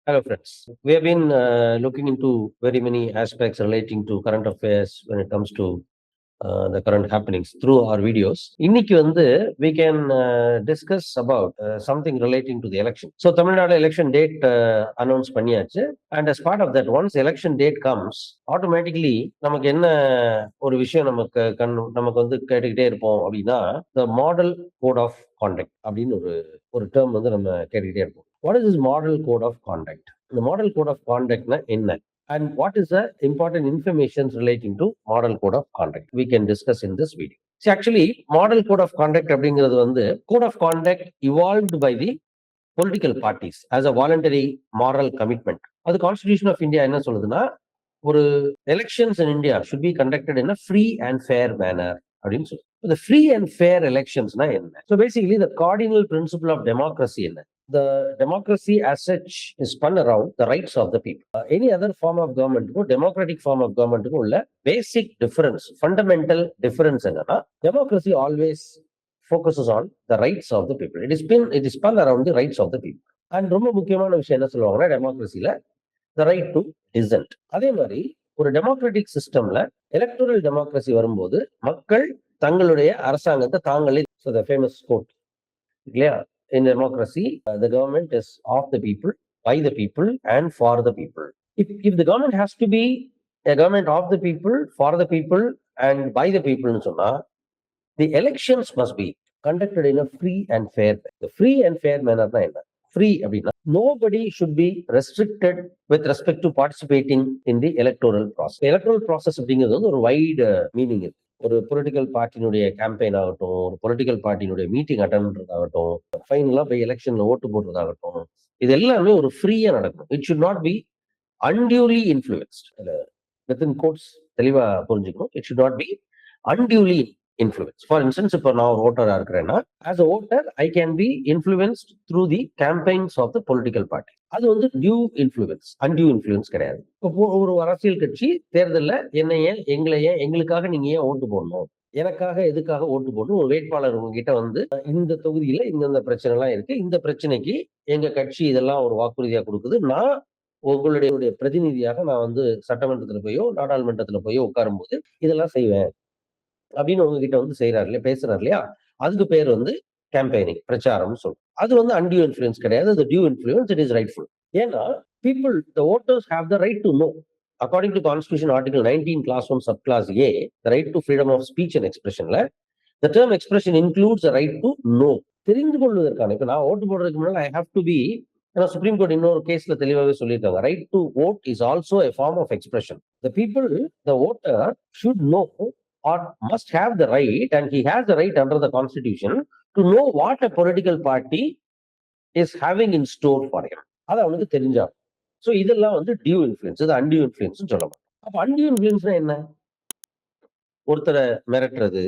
Hello, friends. We have been looking into very many aspects relating to current affairs when it comes to the current happenings through our videos. இன்னைக்கு வந்து we can discuss about something relating to the election. So, Tamil Nadu election date announce பண்ணியாச்சு. And as part of that, once election date comes, automatically நமக்கு என்ன ஒரு விஷயம் நமக்கு வந்து கேட்டுக்கிட்டே இருப்போம் அப்படின்னா, the model code of conduct அப்படின்னு ஒரு டேர்ம் வந்து நம்ம கேட்டுக்கிட்டே இருப்போம். What is this model code of conduct? இந்த model code of conductனா என்ன? And what is the important information relating to model code of conduct? We can discuss in this video. See, actually, model code of conduct அப்படிங்கிறது வந்து code of conduct evolved by the political parties as a voluntary moral commitment. அது constitution of India என்ன சொல்லுதுன்னா, ஒரு elections in India should be conducted in a free and fair manner அப்படின்னு சொல்லு. இந்த free and fair எலெக்ஷன்ஸ்னா என்ன? So basically the cardinal principle of democracy என்ன? The democracy as such is spun around the rights of the people. Any other form of government, democratic form of government, basic difference, fundamental difference என்னன்னா, democracy always focuses on the rights of the people. It is spun around the rights of the people. And ரொம்ப முக்கியமான விஷயம் என்ன சொல்லுவாங்கன்னா, டெமோக்ரஸில the right to dissent. அதே மாதிரி ஒரு democratic சிஸ்டம்ல எலக்டோரல் டெமோக்ரஸி வரும்போது மக்கள் தங்களுடைய அரசாங்கத்தை தாங்களே, so the famous quote இல்லையா, in democracy the government is of the people, by the people and for the people. If the government has to be a government of the people, for the people and by the people னு சொன்னா, the elections must be conducted in a free and fair manner. The free and fair manner தான் என்ன? Free அப்படின்னா nobody should be restricted with respect to participating in the electoral process. Electoral process அப்படிங்கிறது வந்து ஒரு white meaning இருக்கு. ஒரு political பார்ட்டியினுடைய campaign ஆகட்டும், ஒரு பொலிட்டிக்கல் பார்ட்டியினுடைய மீட்டிங் அட்டன் பண்றதாகட்டும், ஃபைனலா போய் எலெக்ஷன்ல ஓட்டு போடுறதாகட்டும், இது எல்லாமே ஒரு ஃப்ரீயா நடக்கும். It should not be unduly influenced. Within codes தெளிவா புரிஞ்சுக்கணும். It should not be unduly influence. For instance, இப்போ நான் ஒரு ஓட்டரா இருக்கிறேன்னா, as a voter I can be influenced through the campaigns of the political party. அது வந்து டியூ இன்ஃப்ளூயன்ஸ், அன்டியூ இன்ஃப்ளூயன்ஸ் கிடையாது. இப்போ ஒரு அரசியல் கட்சி தேர்தலில் எங்களுக்காக நீங்க ஏன் ஓட்டு போடணும், எனக்காக எதுக்காக ஓட்டு போடணும், ஒரு வேட்பாளர் உங்ககிட்ட வந்து இந்த தொகுதியில இந்த பிரச்சனை எல்லாம் இருக்கு, இந்த பிரச்சனைக்கு எங்க கட்சி இதெல்லாம் ஒரு வாக்குறுதியா கொடுக்குது, நான் உங்களுடைய பிரதிநிதியாக நான் வந்து சட்டமன்றத்துல போயோ நாடாளுமன்றத்துல போயோ உட்காரும் போது இதெல்லாம் செய்வேன் அப்படின்னு உங்ககிட்ட வந்து செய்யறாரு இல்லையா, பேசுறாரு இல்லையா, அதுக்கு பேர் வந்து கேம்பெயினிங், பிரச்சாரம் சொல்லும். அது வந்து அன்டியூ இன்ஃப்ளூயன்ஸ் கிடையாது, அது due influence. It is rightful. ஏன்னா people, the voters have the right to know. According to Constitution Article 19 Class 1 Subclass A, the right to freedom of speech and expression, the term expression includes the right to know. தெரிந்து கொள்வதற்கான, இப்ப நான் ஓட்டு போடுறதுக்கு முன்னாடி I have to be, ஏன்னா supreme court இன்னொரு கேஸ்ல தெளிவாகவே சொல்லியிருக்காங்க, right to vote is also a form of expression. The people, the voter should know or must have the right, and he has the right under the constitution to know what a political party is having in store for him. அது அவனுக்கு தெரிஞ்சா. So இதெல்லாம் வந்து due influence, இது undue influence சொல்லலாம். அப்ப undue இன்ஃப்ளூயன்ஸ்னா என்ன? ஒருத்தரை மிரட்டுறது,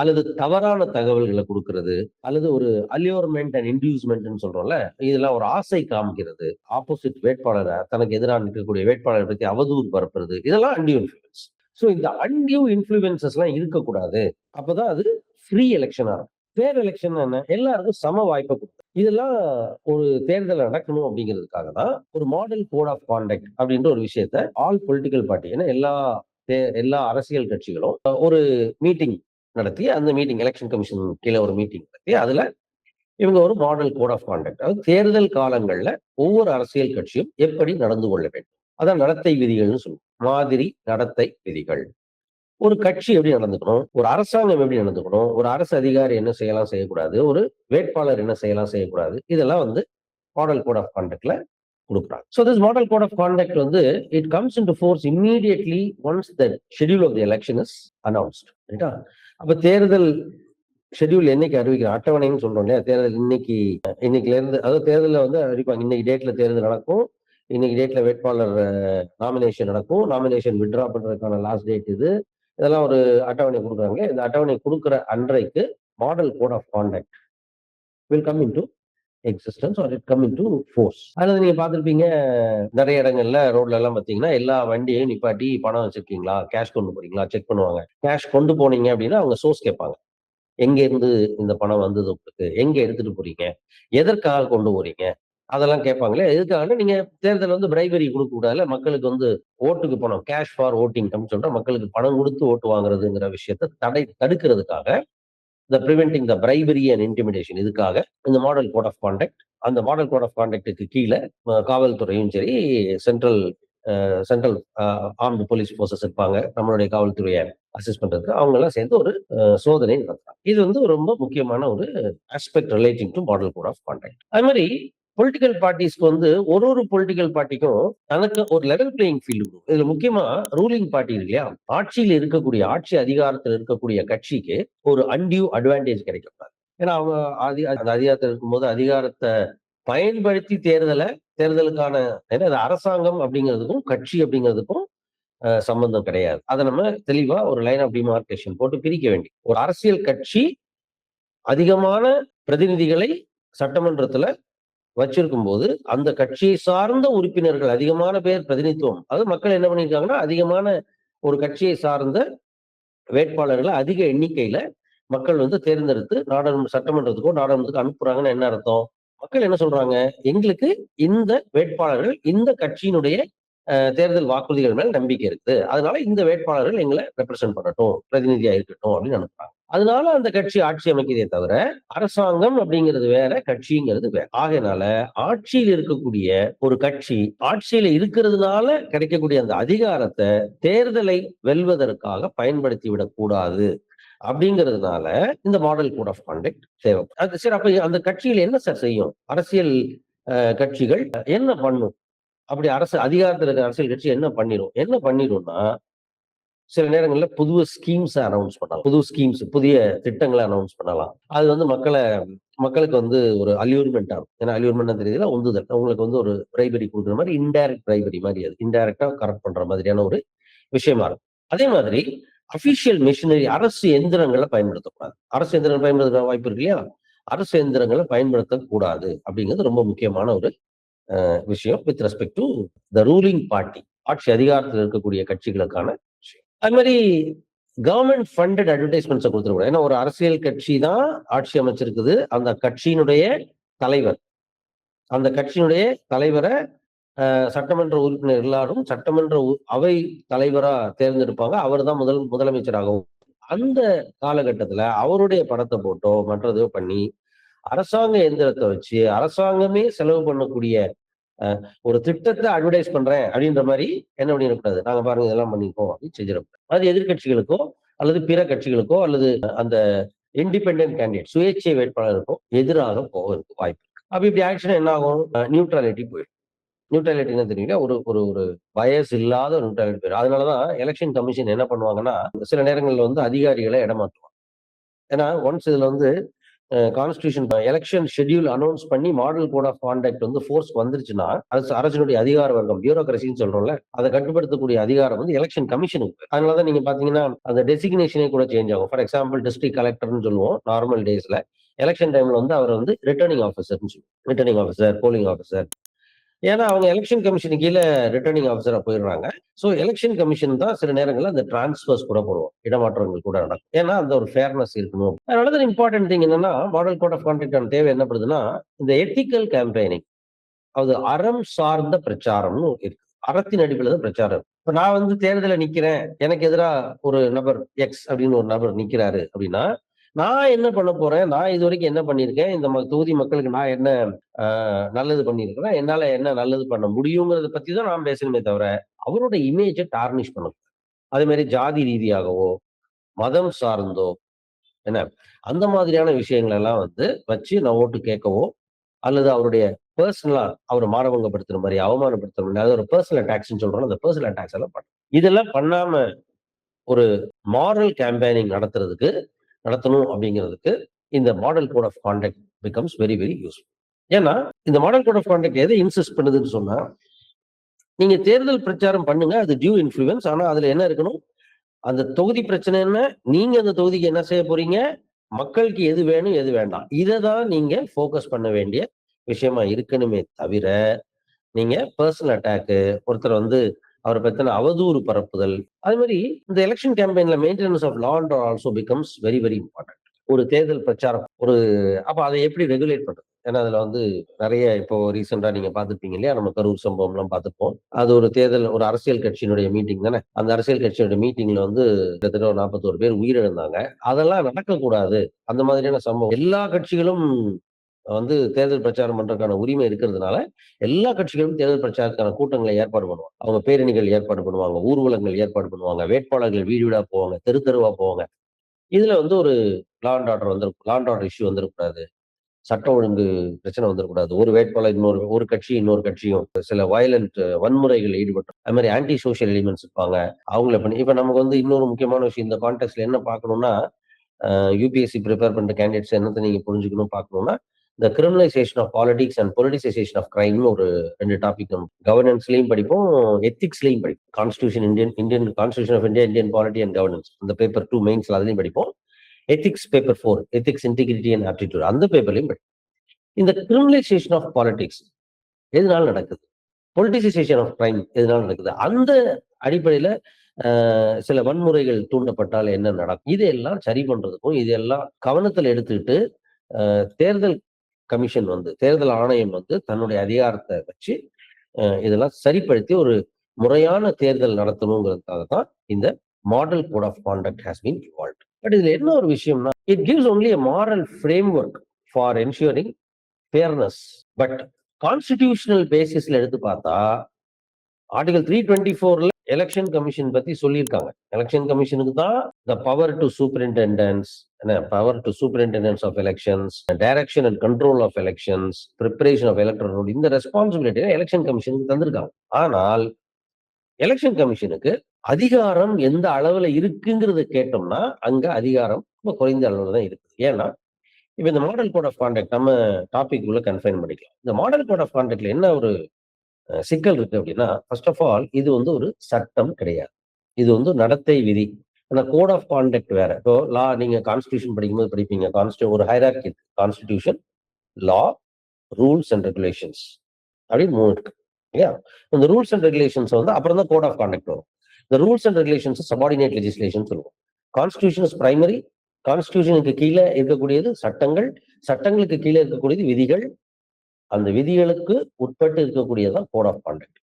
அல்லது தவறான தகவல்களை கொடுக்கறது, அல்லது ஒரு அலியோர்மெண்ட் அண்ட் இன்டியூஸ்மெண்ட் சொல்றோம்ல, இதெல்லாம் ஒரு ஆசை காமிக்கிறது, ஆப்போசிட் வேட்பாளரை, தனக்கு எதிராக நிற்கக்கூடிய வேட்பாளரை பத்தி அவதூறு பரப்புறது, இதெல்லாம் அன்டியூ இன்ஃப்ளூயன்ஸ். ஸோ இந்த அன்டியூ இன்ஃப்ளூயன்சஸ் எல்லாம் இருக்கக்கூடாது. அப்பதான் அது ஃப்ரீ எலெக்ஷனா இருக்கும். ஃபேர் எலெக்ஷன் என்ன? எல்லாருக்கும் சம வாய்ப்பை கொடுக்கும். இதெல்லாம் ஒரு தேர்தல் நடக்கணும் அப்படிங்கிறதுக்காக தான் ஒரு மாடல் கோட் ஆஃப் கான்டக்ட் அப்படின்ற ஒரு விஷயத்த ஆல் பொலிட்டிக்கல் பார்ட்டி, ஏன்னா எல்லா அரசியல் கட்சிகளும் ஒரு மீட்டிங் நடத்தி, அந்த மீட்டிங் எலெக்ஷன் கமிஷன் கீழே ஒரு மீட்டிங் நடத்தி, அதுல இவங்க ஒரு மாடல் கோட் ஆஃப் கான்டக்ட், அதாவது தேர்தல் காலங்கள்ல ஒவ்வொரு அரசியல் கட்சியும் எப்படி நடந்து கொள்ள வேண்டும், அதான் நடத்தை விதிகள்னு சொல்லுவோம். மாதிரி நடத்தை விதிகள். ஒரு கட்சி எப்படி நடந்துக்கணும், ஒரு அரசாங்கம் எப்படி நடந்துக்கணும், ஒரு அரசு அதிகாரி என்ன செய்யலாம் செய்யக்கூடாது, ஒரு வேட்பாளர் என்ன செய்யலாம் செய்யக்கூடாது, இதெல்லாம் வந்து மாடல் கோட் ஆஃப் கான்டக்ட்ல கொடுக்குறாங்க. So this model code of conduct வந்து it comes into force immediately once the schedule of the election is announced. ரைட்டா? அப்ப தேர்தல் ஷெட்யூல் என்னைக்கு அறிவிக்கிறோம், அட்டவணைன்னு சொல்றோம் இல்லையா, தேர்தல் இன்னைக்குல இருந்து, அதாவது தேர்தலில் வந்து அறிவிப்பாங்க, இன்னைக்கு டேட்ல தேர்தல் நடக்கும், இன்னைக்கு டேட்ல வேட்பாளர் நாமினேஷன் நடக்கும், நாமினேஷன் வித்ட்ரா பண்றதுக்கான லாஸ்ட் டேட் இது, இதெல்லாம் ஒரு அட்டவணை கொடுக்குறாங்க. இந்த அட்டவணை கொடுக்குற அன்றைக்கு model code of conduct will come into existence or it come into force. அதாவது நீங்க பார்த்துருப்பீங்க, நிறைய இடங்கள்ல ரோட்ல எல்லாம் பார்த்தீங்கன்னா எல்லா வண்டியையும் நிப்பாட்டி பணம் வச்சிருக்கீங்களா, கேஷ் கொண்டு போறீங்களா செக் பண்ணுவாங்க. கேஷ் கொண்டு போனீங்க அப்படின்னா அவங்க சோர்ஸ் கேட்பாங்க, எங்க இருந்து இந்த பணம் வந்தது உங்களுக்கு, எங்க எடுத்துட்டு போறீங்க, எதற்காக கொண்டு போறீங்க, அதெல்லாம் கேட்பாங்களே. எதுக்காகன்னா, நீங்க தேர்தல்ல வந்து பிரைபரி குடுக்க கூடாதுல்ல. மக்களுக்கு வந்து ஓட்டுக்கு பணம், கேஷ் ஃபார் வோட்டிங் அப்படின்னு சொல்றா மக்களுக்கு பணம் குடுத்து ஓட்டு வாங்குறதுங்கிற விஷயத்த தடுக்கிறதுக்காக, preventing the bribery and intimidation இதுக்காக இந்த மாடல் கோட் ஆஃப் கான்டக்ட். அந்த மாடல் கோட் ஆஃப் கான்டக்ட்க்கு கீழ காவல்துறையும் சரி, central central armed police forces இருப்பாங்க. நம்மளுடைய காவல்துறைய அசிஸ்ட் பண்றதுக்கு. அவங்கலாம் சேர்ந்து ஒரு சோதனை நடத்துறாங்க. இது வந்து ரொம்ப முக்கியமான ஒரு aspect relating to model code of conduct. அது மாரி பொலிட்டிக்கல் பார்ட்டிஸ்க்கு வந்து ஒரு பொலிட்டிக்கல் பார்ட்டிக்கும் தனக்கு ஒரு லெவல் பிளேயிங் ஃபீல்டு இருக்கும். இதுல முக்கியமா ரூலிங் பார்ட்டி இருக்கு இல்லையா? ஆட்சியில இருக்கக்கூடிய ஆட்சி அதிகாரத்துல இருக்கக்கூடிய கட்சிக்கு ஒரு அன்டியூ அட்வான்டேஜ் கிடைக்கக்கூடாது. ஏன்னா அவங்க அந்த அதிகாரத்துல இருக்கும்போது அதிகாரத்த பயன்படுத்தி தேர்தலுக்கான ஏன்னா அது அரசாங்கம் அப்படிங்கிறதுக்கும், கட்சி அப்படிங்கிறதுக்கும் சம்பந்தம் கிடையாது. அத நம்ம தெளிவா ஒரு லைன் ஆஃப் டிமார்கேஷன் போட்டு பிரிக்க ஒரு அரசியல் கட்சி அதிகமான பிரதிநிதிகளை சட்டமன்றத்துல வச்சிருக்கும்போது, அந்த கட்சியை சார்ந்த உறுப்பினர்கள் அதிகமான பேர் பிரதிநிதித்துவம். அதாவது மக்கள் என்ன பண்ணியிருக்காங்கன்னா, அதிகமான ஒரு கட்சியை சார்ந்த வேட்பாளர்கள அதிக எண்ணிக்கையில மக்கள் வந்து தேர்ந்தெடுத்து சட்டமன்றத்துக்கோ, நாடாளுமன்றத்துக்கோ அனுப்புறாங்கன்னு என்ன அர்த்தம்? மக்கள் என்ன சொல்றாங்க? எங்களுக்கு இந்த வேட்பாளர்கள், இந்த கட்சியினுடைய தேர்தல் வாக்குறுதிகள் மேல நம்பிக்கை இருக்குது. அதனால இந்த வேட்பாளர்கள் எங்கள ரெப்ரசன்ட் பண்ணட்டும், பிரதிநிதியா இருக்கட்டும் அப்படின்னு அனுப்புறாங்க. அதனால அந்த கட்சி ஆட்சி அமைக்குதே தவிர, அரசாங்கம் அப்படிங்கிறது வேற, கட்சிங்கிறது வேற. ஆகையினால ஆட்சியில் இருக்கக்கூடிய ஒரு கட்சி, ஆட்சியில இருக்கிறதுனால கிடைக்கக்கூடிய அந்த அதிகாரத்த தேர்தலை வெல்வதற்காக பயன்படுத்தி விடக்கூடாது. அப்படிங்கிறதுனால இந்த மாடல் கோட் ஆஃப் கான்டக்ட் தேவை. அது சரி அப்ப அந்த கட்சிகள் என்ன சார் செய்யும்? அரசியல் கட்சிகள் என்ன பண்ணும்? அப்படி அதிகாரத்துல இருக்கிற அரசியல் கட்சி என்ன பண்ணிரும்னா, சில நேரங்கள்ல புது ஸ்கீம்ஸ அனவுன்ஸ் பண்ணலாம். புதிய திட்டங்கள அனவுன்ஸ் பண்ணலாம். அது வந்து மக்களுக்கு வந்து ஒரு அல்யூர்மென்ட்டா இருக்கும். ஏன்னா அல்யூர்மென்ட்னா தெரியுதுல, உந்துதல். உங்களுக்கு வந்து ஒரு பிரைபரி குடுக்குற மாரி இன்டைரக்ட் பிரைபரி மாரி அது. இன்டைரக்ட்டா கரப்ட் பண்ற மாதிரியான ஒரு விஷயமா இருக்கும். அதே மாதிரி அபிஷியல் மெஷினரி அரசு எந்திரங்கள பயன்படுத்தக்கூடாது. அரசு எந்திரங்கள் பயன்படுத்த வாய்ப்பு இருக்கு இல்லையா? அரசு எந்திரங்கள பயன்படுத்தக்கூடாது அப்படிங்கிறது ரொம்ப முக்கியமான ஒரு விஷயம் with respect to the ruling party. ஆட்சி அதிகாரத்தில் இருக்கக்கூடிய கட்சிகளுக்கான விஷயம். அது மாதிரி கவர்மெண்ட் ஃபண்டட் அட்வர்டைஸ்மெண்ட்ஸ குடுத்துறக்கூடாது. ஏன்னா ஒரு அரசியல் கட்சி தான் ஆட்சி அமைச்சிருக்குது. அந்த கட்சியினுடைய தலைவர். அந்த கட்சியினுடைய தலைவர சட்டமன்ற உறுப்பினர் எல்லாரும் சட்டமன்ற அவை தலைவரா தேர்ந்தெடுப்பாங்க. அவர் தான் முதலமைச்சராகவும். அந்த காலகட்டத்துல அவருடைய படத்த போட்டோ, மற்றதோ பண்ணி, அரசாங்க எந்திரத்த வச்சு, அரசாங்கமே செலவு பண்ணக்கூடிய ஒரு திட்டத்த அட்வர்டைஸ் பண்றேன் அப்படின்ற மாரி என்ன பண்ணிறக்கூடாது. நாங்க பாருங்க இதெல்லாம் பண்ணியிருக்கோம் அப்படின்னு செஞ்சிடக்கூடாது. அது எதிர்க்கட்சிகளுக்கோ, அல்லது பிற கட்சிகளுக்கோ, அல்லது அந்த இண்டிபெண்டன்ட் கேண்டிடேட் சுயேட்சை வேட்பாளருக்கோ எதிராக போவதற்கு வாய்ப்பு இருக்கு. அப்ப இப்படி ஆயிடுச்சுன்னா என்ன ஆகும்? நியூட்ரலிட்டி போயிடும். நியூட்ரலிட்டி என்ன தெரியுங்களா? ஒரு ஒரு ஒரு பயஸ் இல்லாத நியூட்ரலிட்டி போயிடும். அதனாலதான் எலக்ஷன் கமிஷன் என்ன பண்ணுவாங்கன்னா, சில நேரங்கள்ல வந்து அதிகாரிகள இடமாத்துவாங்க. ஏன்னா ஒன்ஸ் இதுல வந்து கான்ஸ்டிடியூஷன் எலக்ஷன் ஷெட்யூல் அனௌன்ஸ் பண்ணி மாடல் கோட் ஆஃப் கான்டக்ட் வந்து ஃபோர்ஸ்க்கு வந்துருச்சுன்னா, அது அரசினுடைய அதிகார வர்க்கம் பியூரோகிரசின்னு சொல்றோம்ல, அதை கட்டுப்படுத்தக்கூடிய அதிகாரம் வந்து எலக்ஷன் கமிஷனுக்கு. அதனாலதான் நீங்க பாத்தீங்கன்னா, அந்த டெசிக்னேஷனே கூட சேஞ்ச் ஆகும். ஃபார் எக்ஸாம்பிள் டிஸ்ட்ரிக்ட் கலெக்டர்னு சொல்லுவோம் நார்மல் டேஸ்ல. எலக்ஷன் டைம்ல வந்து அவர் வந்து ரிட்டர்னிங் ஆஃபீசர்னு சொல்லுவோம். Returning officer, polling officer. ஏன்னா அவங்க எலக்ஷன் கமிஷன் கீழ ரிட்டர்னிங் ஆஃபீஸரா போயிடுறாங்க. சோ எலக்ஷன் கமிஷன் தான் சில நேரங்கள்ல அந்த டிரான்ஸ்ஃபர்ஸ் கூட போடுவோம். இடமாற்றங்கள் கூட நடக்கும். ஏன்னா அந்த ஒரு ஃபேர்னஸ் இருக்கணும். அதனால தான் இம்பார்ட்டன்ட் திங் என்னன்னா, மாடல் கோட் ஆஃப் கான்டக்டான தேவை என்னப்படுதுன்னா, இந்த எத்திக்கல் கேம்பெயினிங் அது அறம் சார்ந்த பிரச்சாரம்னு இருக்கு. அறத்தின் அடிப்படையில தான் பிரச்சாரம். இப்ப நான் வந்து தேர்தல்ல நிக்கிறேன். எனக்கு எதிரா ஒரு நபர் எக்ஸ் அப்படின்னு ஒரு நபர் நிக்கிறாரு அப்படின்னா, நான் என்ன பண்ண போறேன்? நான் இதுவரைக்கும் என்ன பண்ணியிருக்கேன்? இந்த தொகுதி மக்களுக்கு நான் என்ன அ நல்லது பண்ணியிருக்கிறேன்? என்னால என்ன நல்லது பண்ண முடியுங்கிறத பத்தி தான் நான் பேசணுமே தவிர, அவரோட இமேஜ டார்னிஷ் பண்ணக்கூடாது. அதே மாரி ஜாதி ரீதியாகவோ, மதம் சார்ந்தோ என்ன, அந்த மாதிரியான விஷயங்கள் எல்லாம் வந்து வச்சு நான் ஓட்டு கேட்கவோ, அல்லது அவருடைய பெர்சனலா அவர மானபங்கப்படுத்துற மாரி, அவமானப்படுத்துற மாரி, அதாவது ஒரு பெர்சனல் அட்டாக்ஸ்ன்னு சொல்றோம்ல, அந்த பெர்சனல் அட்டாக்ஸ் எல்லாம் இதெல்லாம் பண்ணாம ஒரு மாரல் கேம்பெயினிங் நடத்தணும் அப்படிங்கிறதுக்கு இந்த model code of conduct becomes very very useful. ஏன்னா இந்த மாடல் கோட் ஆஃப் கான்டக்ட் எதை இன்சிஸ்ட் பண்ணுதுன்னு சொன்னா, நீங்க தேர்தல் பிரச்சாரம் பண்ணுங்க. அது டியூ இன்ஃப்ளூயன்ஸ். ஆனா அதுல என்ன இருக்கணும்? அந்த தொகுதி பிரச்சனை என்ன? நீங்க அந்த தொகுதிக்கு என்ன செய்ய போறீங்க? மக்களுக்கு எது வேணும், எது வேண்டாம். இத தான் நீங்க ஃபோக்கஸ் பண்ண வேண்டிய விஷயமா இருக்கணுமே தவிர, நீங்க பெர்சனல் அட்டாக்கு, ஒருத்தர் வந்து அவர பத்தின அவதூறு பரப்புதல், அது மாரி இந்த எலக்ஷன் கேம்பெயின்ல maintenance of law and also becomes very very important. ஒரு தேர்தல் பிரச்சாரம், அப்ப அதை எப்படி ரெகுலேட் பண்றது? ஏன்னா அதுல வந்து நிறைய இப்போ ரீசெண்டா நீங்க பார்த்திருப்பீங்க இல்லையா? நம்ம கரூர் சம்பவம்லாம் பார்த்திருப்போம். அது ஒரு தேர்தல் ஒரு அரசியல் கட்சியினுடைய மீட்டிங் தானே. அந்த அரசியல் கட்சியோட மீட்டிங்ல வந்து கிட்டத்தட்ட ஒரு 41 பேர் உயிரிழந்தாங்க. அதெல்லாம் நடக்கக்கூடாது. அந்த மாதிரியான சம்பவம் எல்லா கட்சிகளும் வந்து தேர்தல் பிரச்சாரம் பண்றதுக்கான உரிமை இருக்கிறதுனால, எல்லா கட்சிகளும் தேர்தல் பிரச்சாரத்துக்கான கூட்டங்களை ஏற்பாடு பண்ணுவாங்க. அவங்க பேரணிகள் ஏற்பாடு பண்ணுவாங்க, ஊர்வலங்கள் ஏற்பாடு பண்ணுவாங்க, வேட்பாளர்கள் வீடு வீடா போவாங்க, தெரு தெருவா போவாங்க. இதுல வந்து ஒரு லா அண்ட் ஆர்டர் இஷ்யூ வந்துரக்கூடாது. சட்டம் ஒழுங்கு பிரச்சனை வந்துரக்கூடாது. ஒரு வேட்பாளர் ஒரு கட்சி இன்னொரு கட்சியும் சில வயலன்ட் வன்முறைகள்ல ஈடுபட்டு அது மாரி ஆன்டி சோசியல் எலிமெண்ட்ஸ் இருப்பாங்க. அவங்கள பண்ணி இப்ப நமக்கு வந்து இன்னொரு முக்கியமான விஷயம் இந்த கான்டெக்ஸ்ட்ல என்ன பார்க்கணும்னா, யுபிஎஸ்சி பிரிப்பேர் பண்ற கேண்டிடேட்ஸ் என்னத்த நீங்க புரிஞ்சுக்கணும் பார்க்கணும்னா, இந்த criminalisation of politics and politicisation of கிரைம்னு ஒரு 2 டாபிக் நம்ம கவர்னன்ஸ்லயும் படிப்போம், எத்திக்ஸ்லயும் படிப்போம். Indian constitution of India, Indian polity and governance அந்த பேப்பர் 2 மெயின்ஸ்ல அதுலயும் படிப்போம். Ethics paper 4 ethics, integrity and aptitude அந்த பேப்பர்லயும் படிப்போம். இந்த கிரிமினலைசேஷன் ஆஃப் பாலிடிக்ஸ் எதனால நடக்குது? பொலிட்டிசைசேஷன் ஆஃப் கிரைம் எதனால நடக்குது? அந்த அடிப்படையில சில வன்முறைகள் தூண்டப்பட்டால் என்ன நடக்கும்? இதையெல்லாம் சரி பண்றதுக்கும், இதெல்லாம் கவனத்துல எடுத்துக்கிட்டு தேர்தல் கமிஷன் வந்து தேர்தல் ஆணையம் வந்து தன்னுடைய அதிகாரத்தை வச்சு இதெல்லாம் சரிப்படுத்தி ஒரு முறையான தேர்தல் நடத்தணுங்கிறதுக்காக தான் இந்த model code of conduct has been evolved. But இதுல என்ன ஒரு விஷயம்னா, it gives only a moral framework for ensuring fairness. But constitutional பேசிஸ்ல எடுத்து பார்த்தா ஆர்டிகல் 324ல எலெக்ஷன் கமிஷன் பத்தி சொல்லியிருக்காங்க. எலெக்ஷன் கமிஷனுக்கு தான் the power to superintendence power to superintendence of elections, direction and control of elections, preparation of electoral roll இந்த responsibility election கமிஷனுக்கு தந்திருக்காங்க. ஆனால் எலெக்ஷன் கமிஷனுக்கு அதிகாரம் எந்த அளவுல இருக்குங்கிறத கேட்டோம்னா அங்க அதிகாரம் ரொம்ப குறைந்த அளவுல தான் இருக்கு. ஏன்னா இப்ப இந்த மாடல் கோட் ஆஃப் கான்டக்ட் நம்ம டாபிக் உள்ள கன்ஃபைன் பண்ணிக்கலாம். இந்த மாடல் கோட் ஆஃப் கான்டக்ட்ல என்ன ஒரு சிக்கல் இருக்கு அப்படின்னா, ஃபர்ஸ்ட் ஆஃப் ஆல் இது வந்து ஒரு சட்டம் கிடையாது. இது வந்து நடத்தை விதி. ஆனா கோட் ஆஃப் கான்டக்ட் வேற. இப்போ நீங்க கான்ஸ்டிடியூஷன் படிக்கும்போது படிப்பீங்க. ஒரு ஹைரார்கி இருக்கு. Constitution, law, rules and regulations அப்படின்னு 3 இருக்கு. இல்லையா? இந்த ரூல்ஸ் அண்ட் ரெகுலேஷன்ஸ் வந்து அப்புறம் தான் கோட் ஆஃப் கான்டக்ட் வரும். இந்த rules and regulations subordinate legislation சொல்லுவோம். Constitution is primary. கான்ஸ்டிடியூஷனுக்கு கீழே இருக்கக்கூடியது சட்டங்கள், சட்டங்களுக்கு கீழே இருக்கக்கூடியது விதிகள், அந்த விதிகளுக்கு உட்பட்டு இருக்கக்கூடியதான் கோட் ஆஃப் கான்டக்ட்.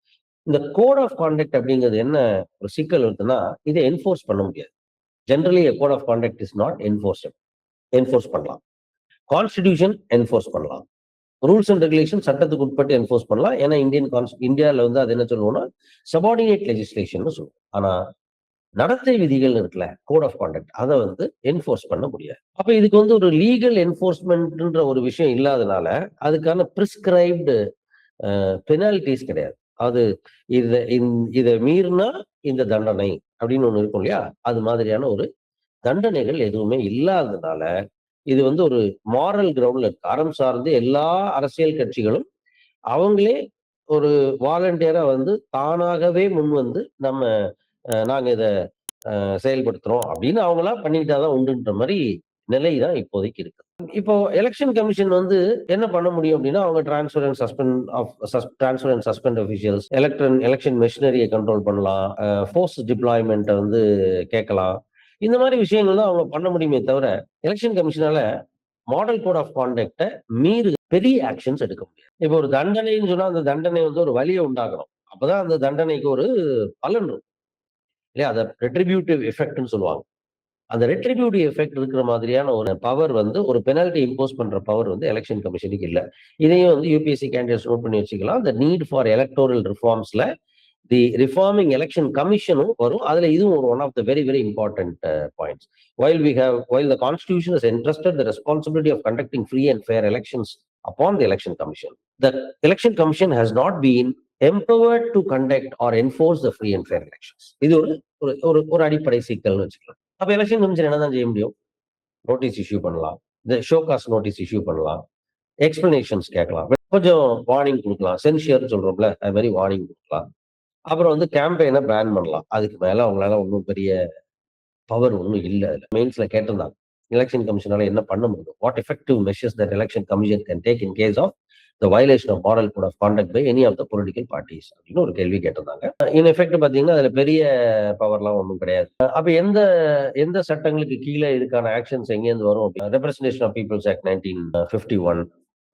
இந்த கோட் ஆஃப் கான்டக்ட் அப்படிங்கிறது என்ன ஒரு சிக்கல் இருக்குன்னா, இதை என்ஃபோர்ஸ் பண்ண முடியாது. Generally code of conduct is not enforced. Enforce பண்ணலாம். கான்ஸ்டிடியூஷன் என்ஃபோர்ஸ் பண்ணலாம். ரூல்ஸ் அண்ட் ரெகுலேஷன் சட்டத்துக்கு உட்பட்டு என்ஃபோர்ஸ் பண்ணலாம். ஏன்னா இந்தியாவில் வந்து அது என்ன சொல்லுவோம்னா சபார்டினேட் லெஜிஸ்லேஷன் சொல்லுவோம். ஆனா நடத்தை விதிகள் இருக்குல்ல, கோட் ஆஃப் கான்டக்ட் அதை வந்து என்ஃபோர்ஸ் பண்ண முடியாது. அப்ப இதுக்கு வந்து ஒரு லீகல் என்ஃபோர்ஸ்மெண்ட்ன்ற ஒரு விஷயம் இல்லாதனால அதுக்கான பிரிஸ்கிரைப்டு பெனால்டிஸ் கிடையாது. அது இதை மீறினா இந்த தண்டனை அப்படின்னு ஒண்ணு இருக்கும் இல்லையா? அது மாதிரியான ஒரு தண்டனைகள் எதுவுமே இல்லாததுனால இது வந்து ஒரு மாரல் கிரவுண்ட்ல இருக்கு. அறம் சார்ந்து எல்லா அரசியல் கட்சிகளும் அவங்களே ஒரு வாலண்டியரா வந்து தானாகவே முன் வந்து நாங்க இதை செயல்படுத்துறோம் அப்படின்னு அவங்களா பண்ணிக்கிட்டாதான் உண்டுன்ற மாதிரி நிலை தான் இப்போதைக்கு இருக்கு. இப்போ எலெக்ஷன் கமிஷன் வந்து என்ன பண்ண முடியும் அப்படின்னா, அவங்க transfer and suspend officials, election மெஷினரியை கண்ட்ரோல் பண்ணலாம், ஃபோர்ஸ் டிப்ளாய்மெண்ட்டை வந்து கேட்கலாம். இந்த மாதிரி விஷயங்கள் தான் அவங்க பண்ண முடியுமே தவிர, election கமிஷனால model code of conduct மீறி பெரிய ஆக்ஷன்ஸ் எடுக்க முடியாது. இப்போ ஒரு தண்டனைன்னு சொன்னா அந்த தண்டனை வந்து ஒரு வலியை உண்டாகணும். அப்பதான் அந்த தண்டனைக்கு ஒரு பலன் இருக்கும் இல்லையா? அதை ரெட்ரிபியூட்டிவ் எஃபெக்ட்னு சொல்லுவாங்க. அந்த ரெட்ரிபியூட்டிவ் எஃபெக்ட் இருக்கிற மாதிரியான ஒரு பவர் வந்து ஒரு பெனால்டி இம்போஸ் பண்ற பவர் வந்து எலெக்ஷன் கமிஷனுக்கு இல்ல. இதையும் வந்து யூபிஎஸ்சி கேண்டிடேட்ஸ் நோட் பண்ணி வச்சுக்கலாம். த நீட் ஃபார் எலக்டோரல் ரிஃபார்ம்ஸ்ல தி ரிஃபார்மிங் எலெக்ஷன் கமிஷனும் வரும். அதுல இதுவும் ஒரு one of the very very important points. While the constitution has entrusted the responsibility of conducting free and fair elections upon the election commission, the election commission has not been empowered to conduct or enforce the free and fair elections. இது ஒரு அடிப்படை சிக்கல்னு வச்சுக்கலாம். அப்ப election commission என்னதான் செய்ய முடியும்? Notice issue பண்ணலாம், இந்த ஷோகாஸ் நோட்டீஸ் இஷ்யூ பண்ணலாம், எக்ஸ்பிளனேஷன்ஸ் கேட்கலாம், கொஞ்சம் வார்னிங் கொடுக்கலாம், சென்ஷியர் சொல்றோம்ல அது மாதிரி வார்னிங் கொடுக்கலாம். அப்புறம் வந்து கேம்பெயினை பேன் பண்ணலாம். அதுக்கு மேல அவங்களால ஒன்றும் பெரிய பவர் ஒன்றும் இல்லை. அதுல மெயின்ஸ்ல கேட்டிருந்தாங்க, எலெக்ஷன் கமிஷனால என்ன பண்ண முடியும்? What effective measures that election commission can take in case of the violation of moral code of conduct by any of the political parties அப்படின்னு ஒரு கேள்வி கேட்டிருந்தாங்க. இன் எஃபெக்ட் பாத்தீங்கன்னா அதுல பெரிய பவர்லாம் ஒன்றும் கிடையாது. அப்ப எந்த சட்டங்களுக்கு கீழே இதுக்கான ஆக்ஷன்ஸ் எங்கேருந்து வரும்? ரெப்ரஸன்டேஷன் ஆஃப் பீப்புள்ஸ் ஆக்ட் 1951,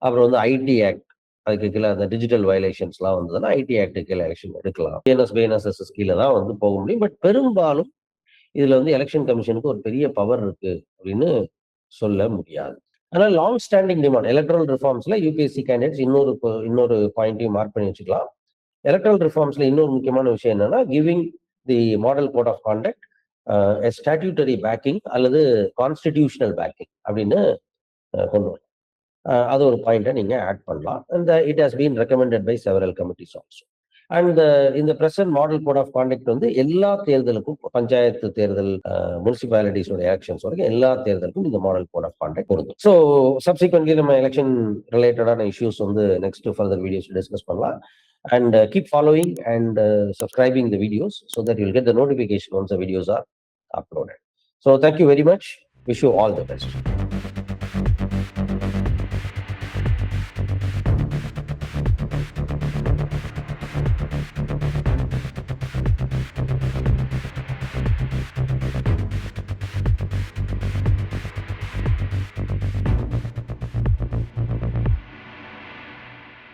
அப்புறம் வந்து ஐடி ஆக்ட், அதுக்கு கீழே அந்த டிஜிட்டல் வயலேஷன்ஸ்லாம் வந்ததுன்னா ஐடி ஆக்ட் கீழே எலெக்ஷன் எடுக்கலாம். பிஎன்எஸ் கீழே தான் வந்து போக முடியும். பட் பெரும்பாலும் இதுல வந்து எலெக்ஷன் கமிஷனுக்கு ஒரு பெரிய பவர் இருக்கு அப்படின்னு சொல்ல முடியாது. ஆனா லாங் ஸ்டாண்டிங் டிமாண்ட் எலக்ட்ரல் ரிஃபார்ம்ஸ்ல யூபிஎஸ்சி கேண்டிடேட்ஸ் இன்னொரு பாயிண்ட்டையும் மார்க் பண்ணி வச்சுக்கலாம். எலக்ட்ரல் ரிஃபார்ம்ஸ்ல இன்னொரு முக்கியமான விஷயம் என்னன்னா, giving the model code of conduct statutory backing அல்லது கான்ஸ்டிடியூஷனல் பேக்கிங் அப்படின்னு கொண்டு வரும். அது ஒரு பாயிண்டை நீங்க ஆட் பண்ணலாம். And it has been recommended by several committees also. And இந்த present model code of conduct வந்து எல்லா தேர்தலுக்கும், பஞ்சாயத்து தேர்தல், முனிசிபாலிட்டிஸோட எலெக்ஷன்ஸ் வரைக்கும் எல்லா தேர்தலுக்கும் இந்த மாடல் கோட் ஆஃப் கான்டக்ட் பொருந்தும். ஸோ சப்சிக்வெண்ட்லி நம்ம எலெக்ஷன் ரிலேட்டடான இஷ்யூஸ் வந்து நெக்ஸ்ட் ஃபர்தர் வீடியோஸ் டிஸ்கஸ் பண்ணலாம். And keep following and subscribing the videos so that you'll get the notification once the videos are uploaded. So thank you very much. Wish you all the best.